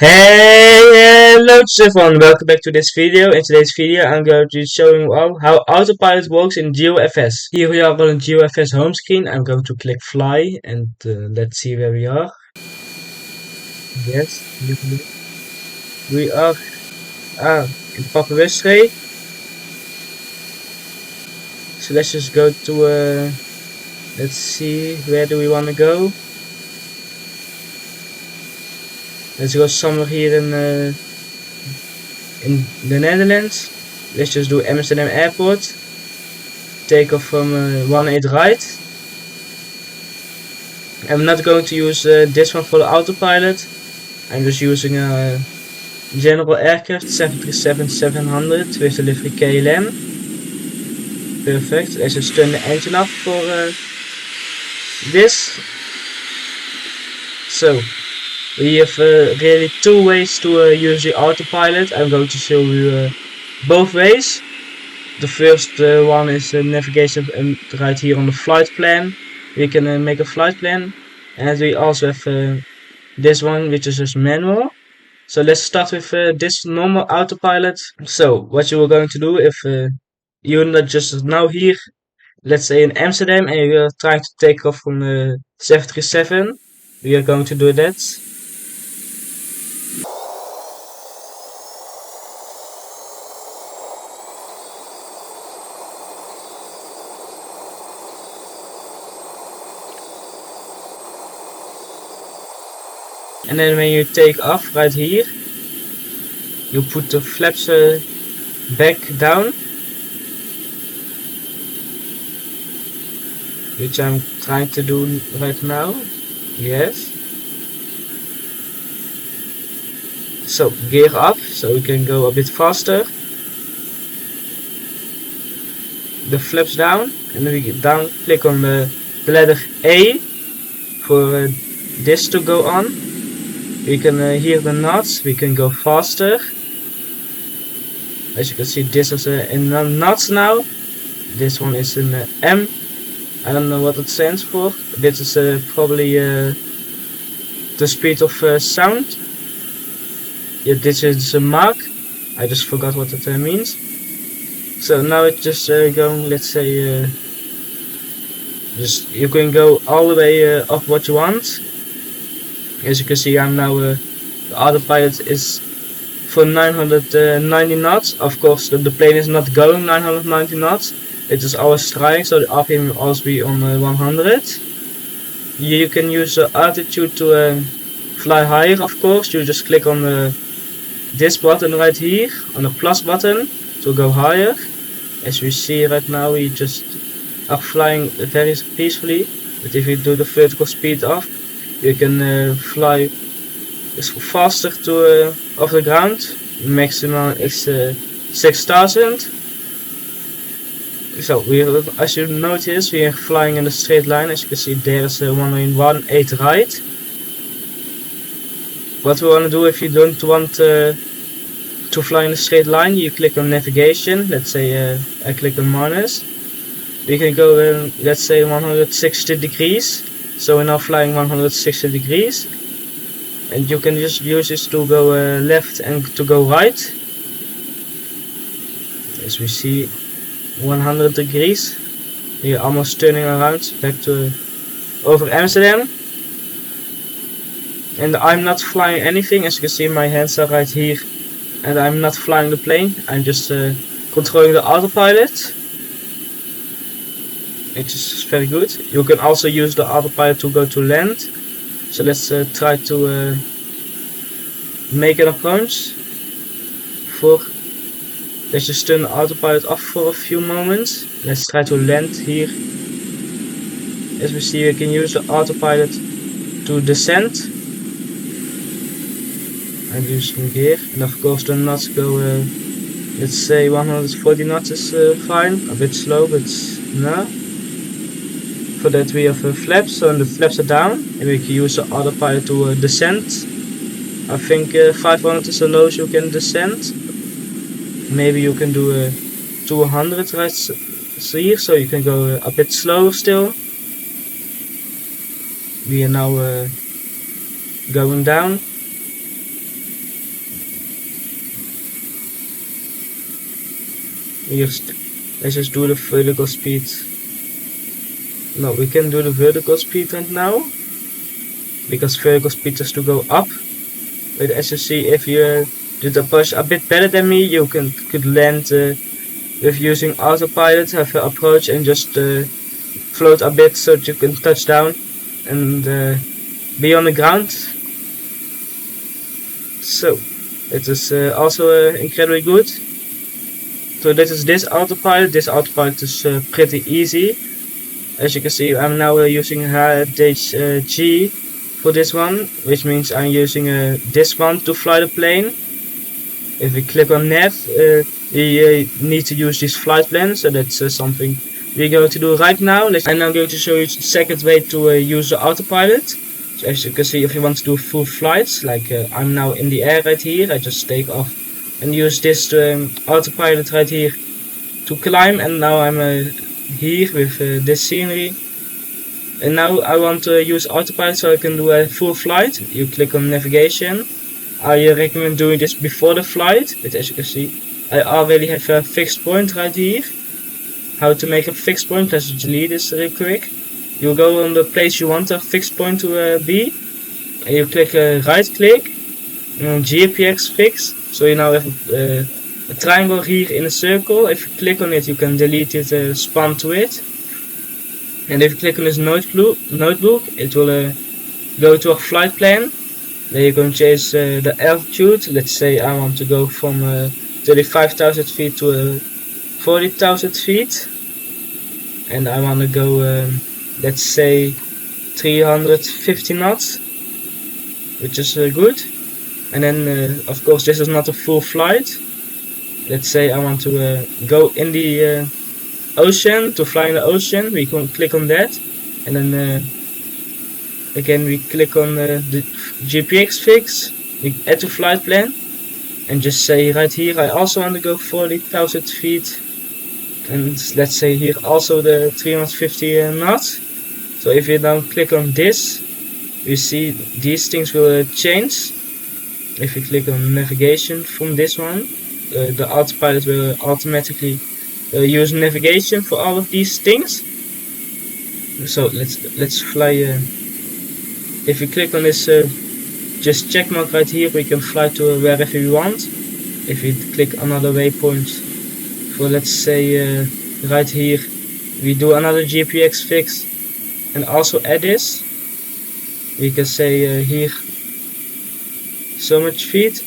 Hey, hello everyone, welcome back to this video. In today's video I'm going to be showing you how autopilot works in Geo FS. Here we are on Geo FS home screen. I'm going to click fly and let's see where we are. Yes, we are in Papa Westray. So let's just go to, let's see, where do we want to go? Let's go somewhere here in the Netherlands. Let's just do Amsterdam Airport. Take off from 18 right. I'm not going to use this one for the autopilot. I'm just using a general aircraft 737-700 with delivery KLM. Perfect. Let's just turn the engine off for this. So we have really two ways to use the autopilot. I'm going to show you both ways. The first one is navigation right here on the flight plan. We can make a flight plan, and we also have this one, which is just manual. So let's start with this normal autopilot. So what you are going to do if you're not just now here, let's say in Amsterdam, and you're trying to take off from the 737, we are going to do that. And then when you take off right here, you put the flaps back down, which I'm trying to do right now. Yes. So gear up, so we can go a bit faster. The flaps down, and then we down click on the letter A for this to go on. We can hear the knots, we can go faster. As you can see, this is in knots now. This one is in M. I don't know what it stands for. This is probably the speed of sound. Yeah, this is a Mach. I just forgot what it means. So now it's just going, let's say, just you can go all the way up what you want. As you can see, I'm now the autopilot is for 990 knots. Of course, the plane is not going 990 knots. It is always trying, so the RPM will always be on 100. You can use the altitude to fly higher. Of course, you just click on this button right here, on the plus button, to go higher. As we see right now, we just are flying very peacefully. But if you do the vertical speed off, you can fly faster to off the ground. Maximum is 6000. So as you notice, we are flying in a straight line. As you can see, there is 118 right. What we want to do if you don't want to fly in a straight line, you click on navigation. Let's say I click on minus. We can go let's say 160 degrees. So we're now flying 160 degrees. And you can just use this to go left and to go right. As we see, 100 degrees. We are almost turning around back to over Amsterdam. And I'm not flying anything. As you can see, my hands are right here. And I'm not flying the plane. I'm just controlling the autopilot. Which is very good. You can also use the autopilot to go to land. So let's try to make an approach. Let's just turn the autopilot off for a few moments. Let's try to land here. As we see, we can use the autopilot to descend. I'm using gear, and of course the knots go, let's say 140 knots is fine. A bit slow, but no. For that we have flaps, so the flaps are down, and we can use the autopilot to descend. I think 500 is the lowest you can descend. Maybe you can do 200 right here, so you can go a bit slower still. We are now going down. Let's just do the vertical speed. No, we can do the vertical speed right now, because vertical speed has to go up. But as you see, if you do the push a bit better than me, you could land with using autopilot, have an approach and just float a bit so that you can touch down and be on the ground. So it is also incredibly good. So this is this autopilot. This autopilot is pretty easy. As you can see, I'm now using HDG for this one, which means I'm using this one to fly the plane. If we click on nav, we need to use this flight plan, so that's something we're going to do right now. I'm now going to show you the second way to use the autopilot. So as you can see, if you want to do full flights, like I'm now in the air right here, I just take off and use this autopilot right here to climb, and now I'm here with this scenery. And now I want to use autopilot so I can do a full flight. You click on navigation. I recommend doing this before the flight, but as you can see, I already have a fixed point right here. How to make a fixed point, let's delete this real quick. You go on the place you want a fixed point to be, and you click right click, and GPX fix. So you now have a triangle here in a circle. If you click on it, you can delete it, span to it. And if you click on this notebook, it will go to a flight plan. Then you can change the altitude. Let's say I want to go from 35,000 feet to 40,000 feet. And I want to go, let's say 350 knots, which is good. And then, of course, this is not a full flight. Let's say I want to go in the ocean, to fly in the ocean. We can click on that, and then again we click on the GPX fix, we add to flight plan, and just say right here I also want to go 40,000 feet, and let's say here also the 350 knots. So if you now click on this, you see these things will change. If you click on navigation from this one, the autopilot will automatically use navigation for all of these things. So let's fly. If you click on this just check mark right here, we can fly to wherever we want. If we click another waypoint for, let's say right here, we do another GPX fix and also add this. We can say here so much feet,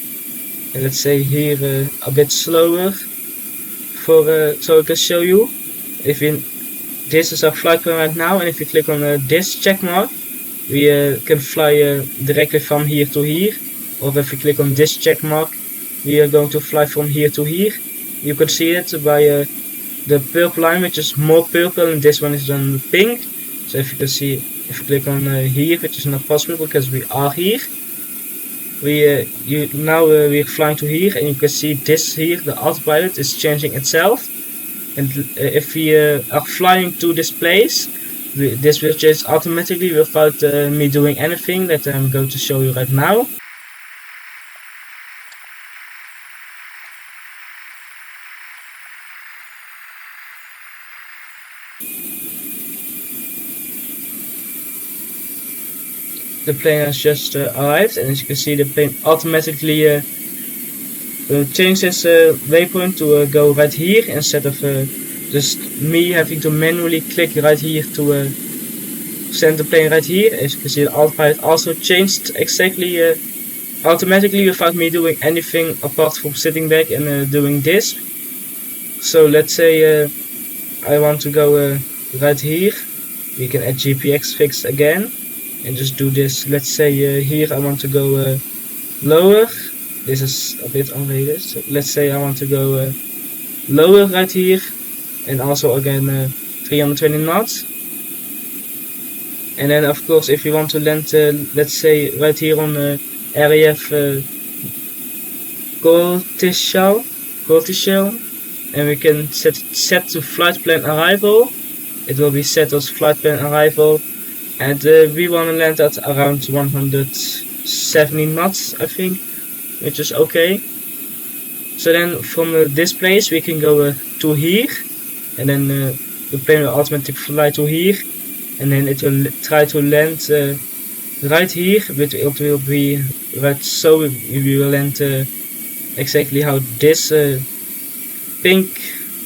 and let's say here a bit slower for so I can show you. If this is our flight plan right now, and if you click on this check mark, we can fly directly from here to here. Or if you click on this check mark, we are going to fly from here to here. You can see it by the purple line, which is more purple, and this one is then pink. So if you can see, if you click on here, which is not possible because we are here, we're flying to here, and you can see this here, the autopilot is changing itself. And if we are flying to this place, this will change automatically without me doing anything that I'm going to show you right now. The plane has just arrived, and as you can see, the plane automatically changes waypoint to go right here, instead of just me having to manually click right here to send the plane right here. As you can see, the autopilot also changed exactly automatically without me doing anything apart from sitting back and doing this. So let's say I want to go right here. We can add GPX fix again and just do this. Let's say here I want to go lower. This is a bit unrated. So let's say I want to go lower right here, and also again 320 knots. And then of course, if you want to land, let's say right here on RAF Cortical, and we can set to flight plan arrival. It will be set as flight plan arrival, and we want to land at around 170 knots, I think, which is okay. So then from this place we can go to here, and then the plane will automatically fly to here, and then it will try to land right here, but it will be right so we will land exactly how this pink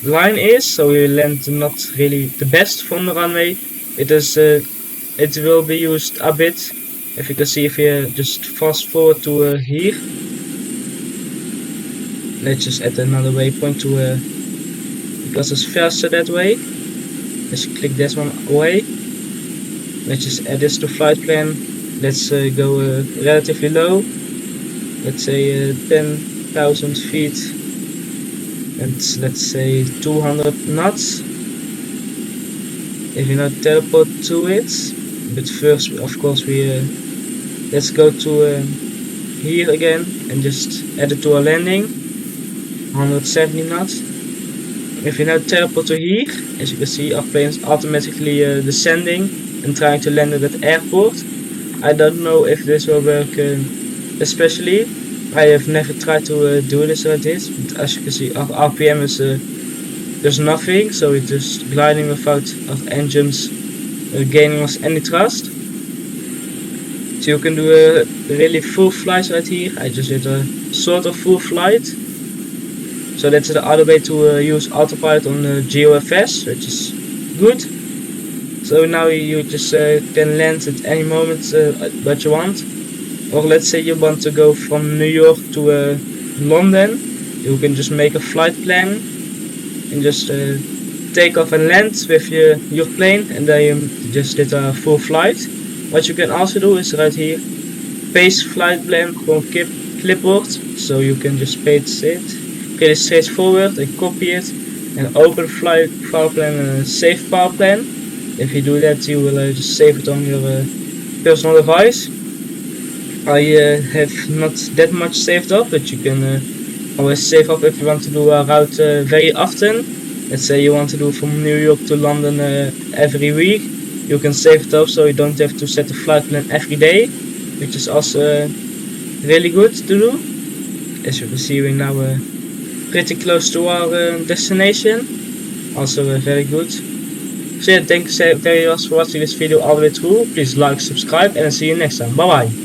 line is, so we will land not really the best from the runway. It will be used a bit. If you can see, if you just fast forward to here, let's just add another waypoint to because it's faster that way. Let's click this one away. Let's just add this to flight plan. Let's go relatively low. Let's say 10,000 feet, and let's say 200 knots. If you now teleport to it, but first of course we let's go to here again and just add it to our landing, 170 knots. If you now teleport to here, as you can see, our plane is automatically descending and trying to land at that airport. I don't know if this will work especially. I have never tried to do this like this, but as you can see, our RPM is there's nothing, so it's just gliding without our engines gaining us any thrust. So you can do a really full flight right here. I just did a sort of full flight. So that's the other way to use autopilot on the Geo FS, which is good. So now you just can land at any moment that you want. Or let's say you want to go from New York to London. You can just make a flight plan and just take off and land with your plane, and then you just did a full flight. What you can also do is right here, paste flight plan from clipboard, so you can just paste it, get it straight forward and copy it, and open flight power plan and save power plan. If you do that, you will just save it on your personal device. I have not that much saved up, but you can always save up if you want to do a route very often. Let's say you want to do from New York to London every week. You can save it up so you don't have to set the flight plan every day, which is also really good to do. As you can see, we're now pretty close to our destination. Also very good. So yeah, thanks very much for watching this video all the way through. Please like, subscribe, and I'll see you next time. Bye bye.